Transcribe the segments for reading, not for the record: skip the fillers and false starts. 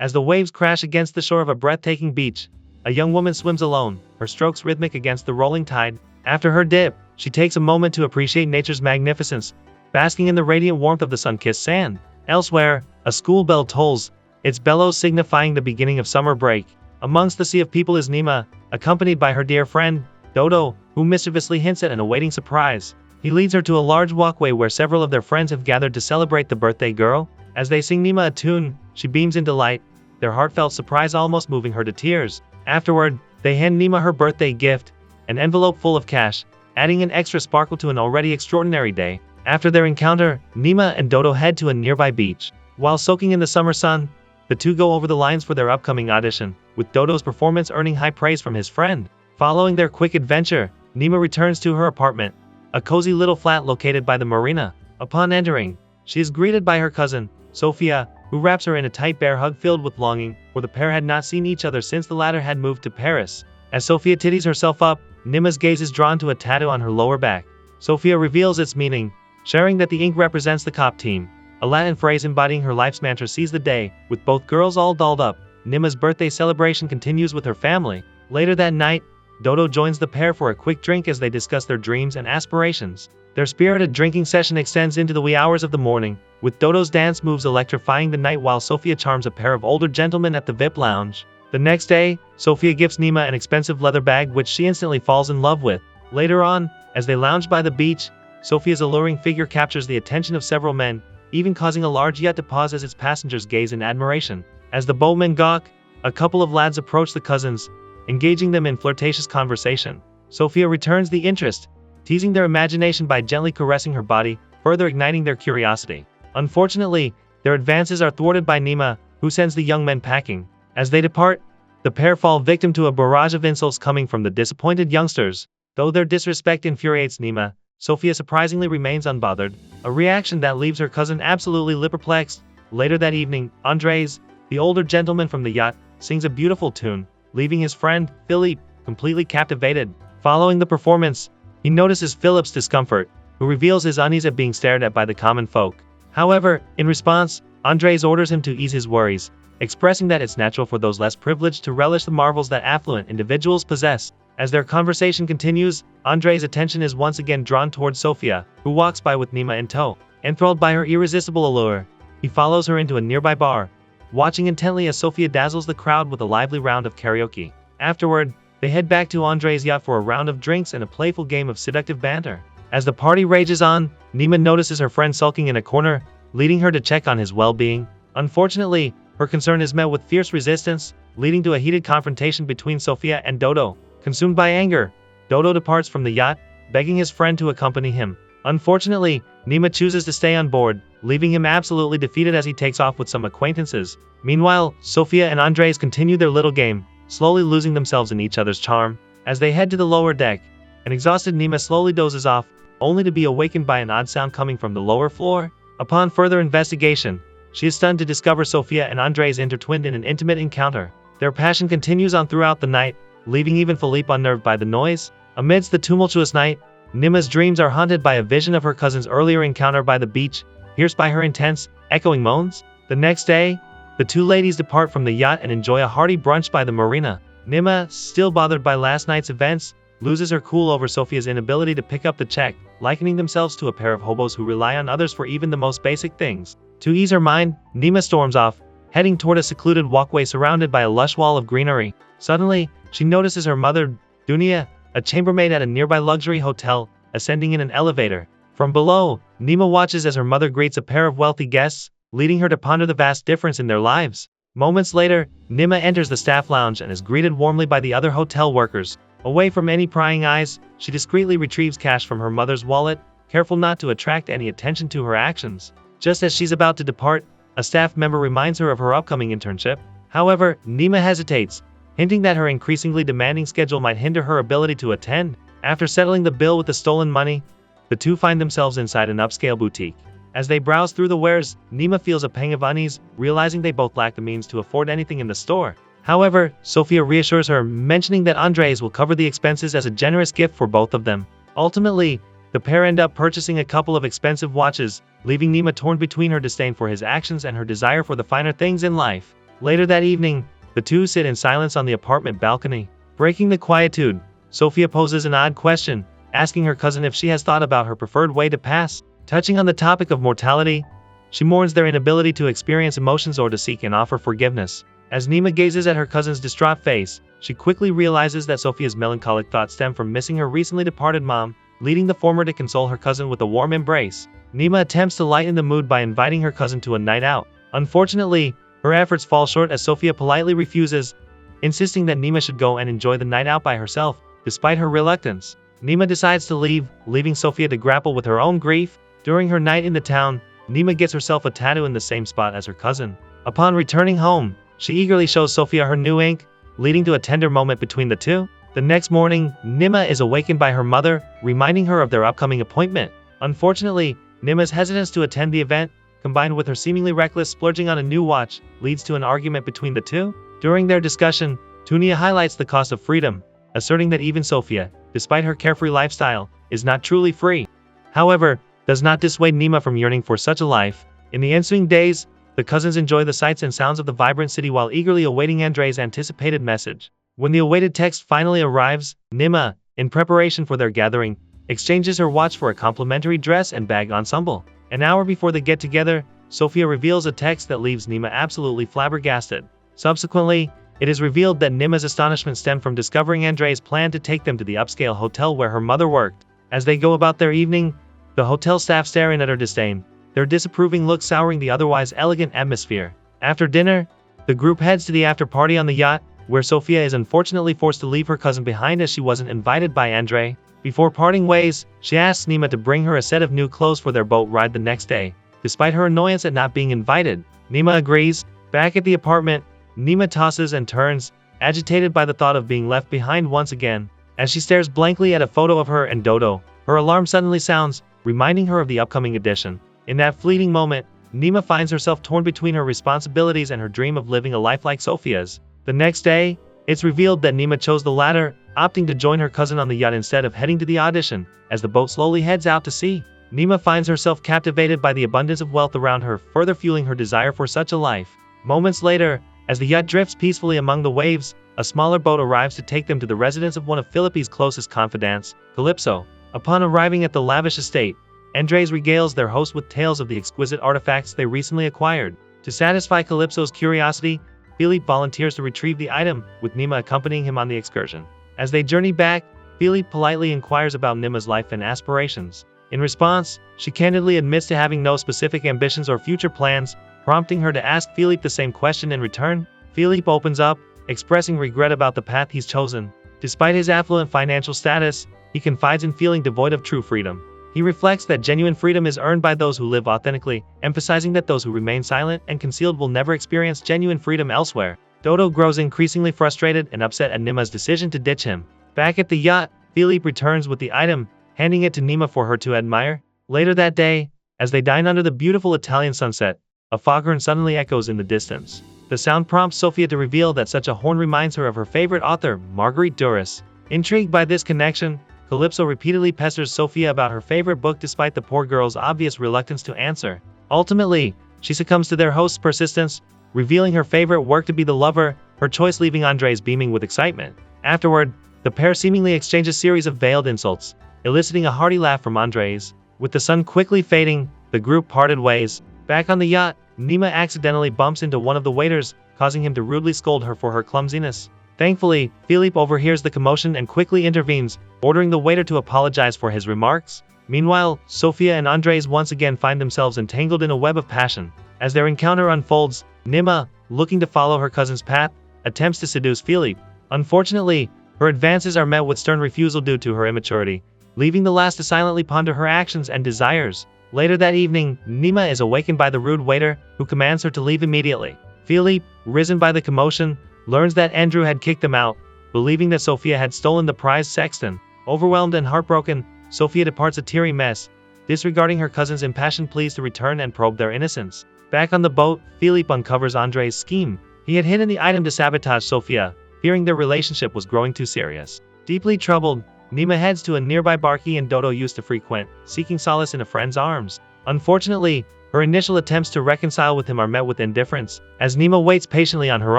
As the waves crash against the shore of a breathtaking beach, a young woman swims alone, her strokes rhythmic against the rolling tide. After her dip, she takes a moment to appreciate nature's magnificence, basking in the radiant warmth of the sun-kissed sand. Elsewhere, a school bell tolls, its bellows signifying the beginning of summer break. Amongst the sea of people is Nima, accompanied by her dear friend, Dodo, who mischievously hints at an awaiting surprise. He leads her to a large walkway where several of their friends have gathered to celebrate the birthday girl. As they sing Nima a tune, she beams in delight, their heartfelt surprise almost moving her to tears. Afterward, they hand Nima her birthday gift, an envelope full of cash, adding an extra sparkle to an already extraordinary day. After their encounter, Nima and Dodo head to a nearby beach. While soaking in the summer sun, the two go over the lines for their upcoming audition, with Dodo's performance earning high praise from his friend. Following their quick adventure, Nima returns to her apartment, a cozy little flat located by the marina. Upon entering, she is greeted by her cousin, Sophia, who wraps her in a tight bear hug filled with longing, for the pair had not seen each other since the latter had moved to Paris. As Sophia titties herself up, Nima's gaze is drawn to a tattoo on her lower back. Sophia reveals its meaning, sharing that the ink represents the cop team. A Latin phrase embodying her life's mantra sees the day. With both girls all dolled up, Nima's birthday celebration continues with her family. Later that night, Dodo joins the pair for a quick drink as they discuss their dreams and aspirations. Their spirited drinking session extends into the wee hours of the morning, with Dodo's dance moves electrifying the night while Sophia charms a pair of older gentlemen at the VIP lounge. The next day, Sophia gifts Nima an expensive leather bag which she instantly falls in love with. Later on, as they lounge by the beach, Sophia's alluring figure captures the attention of several men, even causing a large yacht to pause as its passengers gaze in admiration. As the boatmen gawk, a couple of lads approach the cousins, engaging them in flirtatious conversation. Sophia returns the interest, teasing their imagination by gently caressing her body, further igniting their curiosity. Unfortunately, their advances are thwarted by Nima, who sends the young men packing. As they depart, the pair fall victim to a barrage of insults coming from the disappointed youngsters. Though their disrespect infuriates Nima, Sophia surprisingly remains unbothered, a reaction that leaves her cousin absolutely perplexed. Later that evening, Andres, the older gentleman from the yacht, sings a beautiful tune, leaving his friend, Philippe, completely captivated. Following the performance, he notices Philip's discomfort, who reveals his unease at being stared at by the common folk. However, in response, Andres orders him to ease his worries, expressing that it's natural for those less privileged to relish the marvels that affluent individuals possess. As their conversation continues, Andres' attention is once again drawn towards Sophia, who walks by with Nima in tow. Enthralled by her irresistible allure, he follows her into a nearby bar, watching intently as Sophia dazzles the crowd with a lively round of karaoke. Afterward, they head back to Andres' yacht for a round of drinks and a playful game of seductive banter. As the party rages on, Nima notices her friend sulking in a corner, leading her to check on his well-being. Unfortunately, her concern is met with fierce resistance, leading to a heated confrontation between Sophia and Dodo. Consumed by anger, Dodo departs from the yacht, begging his friend to accompany him. Unfortunately, Nima chooses to stay on board, leaving him absolutely defeated as he takes off with some acquaintances. Meanwhile, Sophia and Andres continue their little game, slowly losing themselves in each other's charm. As they head to the lower deck, an exhausted Nima slowly dozes off, only to be awakened by an odd sound coming from the lower floor. Upon further investigation, she is stunned to discover Sophia and Andres intertwined in an intimate encounter. Their passion continues on throughout the night, leaving even Philippe unnerved by the noise. Amidst the tumultuous night, Nima's dreams are haunted by a vision of her cousin's earlier encounter by the beach, pierced by her intense, echoing moans. The next day, the two ladies depart from the yacht and enjoy a hearty brunch by the marina. Nima, still bothered by last night's events, loses her cool over Sophia's inability to pick up the check, likening themselves to a pair of hobos who rely on others for even the most basic things. To ease her mind, Nima storms off, heading toward a secluded walkway surrounded by a lush wall of greenery. Suddenly, she notices her mother, Dunia, a chambermaid at a nearby luxury hotel, ascending in an elevator. From below, Nima watches as her mother greets a pair of wealthy guests, leading her to ponder the vast difference in their lives. Moments later, Nima enters the staff lounge and is greeted warmly by the other hotel workers. Away from any prying eyes, she discreetly retrieves cash from her mother's wallet, careful not to attract any attention to her actions. Just as she's about to depart, a staff member reminds her of her upcoming internship. However, Nima hesitates, hinting that her increasingly demanding schedule might hinder her ability to attend. After settling the bill with the stolen money, the two find themselves inside an upscale boutique. As they browse through the wares, Nima feels a pang of unease, realizing they both lack the means to afford anything in the store. However, Sophia reassures her, mentioning that Andres will cover the expenses as a generous gift for both of them. Ultimately, the pair end up purchasing a couple of expensive watches, leaving Nima torn between her disdain for his actions and her desire for the finer things in life. Later that evening, the two sit in silence on the apartment balcony. Breaking the quietude, Sophia poses an odd question, asking her cousin if she has thought about her preferred way to pass. Touching on the topic of mortality, she mourns their inability to experience emotions or to seek and offer forgiveness. As Nima gazes at her cousin's distraught face, she quickly realizes that Sophia's melancholic thoughts stem from missing her recently departed mom, leading the former to console her cousin with a warm embrace. Nima attempts to lighten the mood by inviting her cousin to a night out. Unfortunately, her efforts fall short as Sophia politely refuses, insisting that Nima should go and enjoy the night out by herself. Despite her reluctance, Nima decides to leave, leaving Sophia to grapple with her own grief. During her night in the town, Nima gets herself a tattoo in the same spot as her cousin. Upon returning home, she eagerly shows Sophia her new ink, leading to a tender moment between the two. The next morning, Nima is awakened by her mother, reminding her of their upcoming appointment. Unfortunately, Nima's hesitance to attend the event, combined with her seemingly reckless splurging on a new watch, leads to an argument between the two. During their discussion, Tunia highlights the cost of freedom, asserting that even Sophia, despite her carefree lifestyle, is not truly free. However, does not dissuade Nima from yearning for such a life. In the ensuing days, the cousins enjoy the sights and sounds of the vibrant city while eagerly awaiting Andrei's anticipated message. When the awaited text finally arrives, Nima, in preparation for their gathering, exchanges her watch for a complimentary dress and bag ensemble. An hour before the get-together, Sophia reveals a text that leaves Nima absolutely flabbergasted. Subsequently, it is revealed that Nima's astonishment stemmed from discovering Andrei's plan to take them to the upscale hotel where her mother worked. As they go about their evening, the hotel staff stare in utter disdain, their disapproving look souring the otherwise elegant atmosphere. After dinner, the group heads to the after-party on the yacht, where Sophia is unfortunately forced to leave her cousin behind as she wasn't invited by Andrei. Before parting ways, she asks Nima to bring her a set of new clothes for their boat ride the next day. Despite her annoyance at not being invited, Nima agrees. Back at the apartment, Nima tosses and turns, agitated by the thought of being left behind once again. As she stares blankly at a photo of her and Dodo, her alarm suddenly sounds, reminding her of the upcoming edition. In that fleeting moment, Nima finds herself torn between her responsibilities and her dream of living a life like Sophia's. The next day, it's revealed that Nima chose the latter, opting to join her cousin on the yacht instead of heading to the audition. As the boat slowly heads out to sea, Nima finds herself captivated by the abundance of wealth around her, further fueling her desire for such a life. Moments later, as the yacht drifts peacefully among the waves, a smaller boat arrives to take them to the residence of one of Philippe's closest confidants, Calypso. Upon arriving at the lavish estate, Andres regales their host with tales of the exquisite artifacts they recently acquired. To satisfy Calypso's curiosity, Philippe volunteers to retrieve the item, with Nima accompanying him on the excursion. As they journey back, Philippe politely inquires about Nima's life and aspirations. In response, she candidly admits to having no specific ambitions or future plans, prompting her to ask Philippe the same question in return. Philippe opens up, expressing regret about the path he's chosen. Despite his affluent financial status, he confides in feeling devoid of true freedom. He reflects that genuine freedom is earned by those who live authentically, emphasizing that those who remain silent and concealed will never experience genuine freedom elsewhere. Dodo grows increasingly frustrated and upset at Nima's decision to ditch him. Back at the yacht, Philippe returns with the item, handing it to Nima for her to admire. Later that day, as they dine under the beautiful Italian sunset, a foghorn suddenly echoes in the distance. The sound prompts Sophia to reveal that such a horn reminds her of her favorite author, Marguerite Duras. Intrigued by this connection, Calypso repeatedly pesters Sophia about her favorite book despite the poor girl's obvious reluctance to answer. Ultimately, she succumbs to their host's persistence, revealing her favorite work to be The Lover, her choice leaving Andres beaming with excitement. Afterward, the pair seemingly exchange a series of veiled insults, eliciting a hearty laugh from Andres. With the sun quickly fading, the group parted ways. Back on the yacht, Nima accidentally bumps into one of the waiters, causing him to rudely scold her for her clumsiness. Thankfully, Philippe overhears the commotion and quickly intervenes, ordering the waiter to apologize for his remarks. Meanwhile, Sophia and Andres once again find themselves entangled in a web of passion. As their encounter unfolds, Nima, looking to follow her cousin's path, attempts to seduce Philippe. Unfortunately, her advances are met with stern refusal due to her immaturity, leaving the last to silently ponder her actions and desires. Later that evening, Nima is awakened by the rude waiter, who commands her to leave immediately. Philippe, risen by the commotion, learns that Andrew had kicked them out, believing that Sophia had stolen the prized sextant. Overwhelmed and heartbroken, Sophia departs a teary mess, disregarding her cousin's impassioned pleas to return and probe their innocence. Back on the boat, Philippe uncovers Andre's scheme. He had hidden the item to sabotage Sophia, fearing their relationship was growing too serious. Deeply troubled, Nima heads to a nearby bar he and Dodo used to frequent, seeking solace in a friend's arms. Unfortunately, her initial attempts to reconcile with him are met with indifference, as Nima waits patiently on her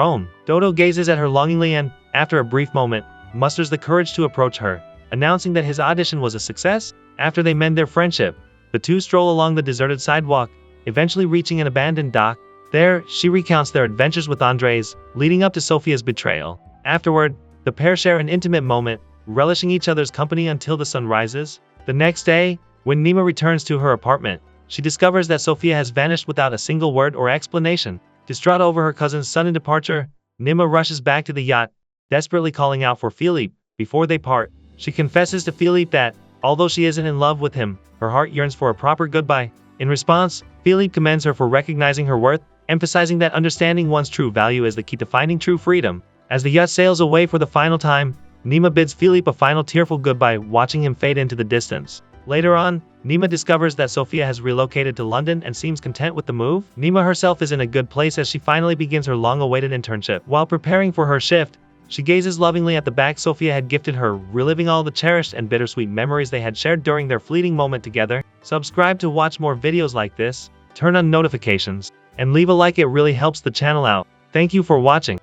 own. Dodo gazes at her longingly and, after a brief moment, musters the courage to approach her, announcing that his audition was a success. After they mend their friendship, the two stroll along the deserted sidewalk, eventually reaching an abandoned dock. There, she recounts their adventures with Andres, leading up to Sophia's betrayal. Afterward, the pair share an intimate moment, relishing each other's company until the sun rises. The next day, when Nima returns to her apartment, she discovers that Sophia has vanished without a single word or explanation. Distraught over her cousin's sudden departure, Nima rushes back to the yacht, desperately calling out for Philippe. Before they part, she confesses to Philippe that, although she isn't in love with him, her heart yearns for a proper goodbye. In response, Philippe commends her for recognizing her worth, emphasizing that understanding one's true value is the key to finding true freedom. As the yacht sails away for the final time, Nima bids Philippe a final tearful goodbye, watching him fade into the distance. Later on, Nima discovers that Sophia has relocated to London and seems content with the move. Nima herself is in a good place as she finally begins her long-awaited internship. While preparing for her shift, she gazes lovingly at the bag Sophia had gifted her, reliving all the cherished and bittersweet memories they had shared during their fleeting moment together. Subscribe to watch more videos like this, turn on notifications, and leave a like, it really helps the channel out. Thank you for watching.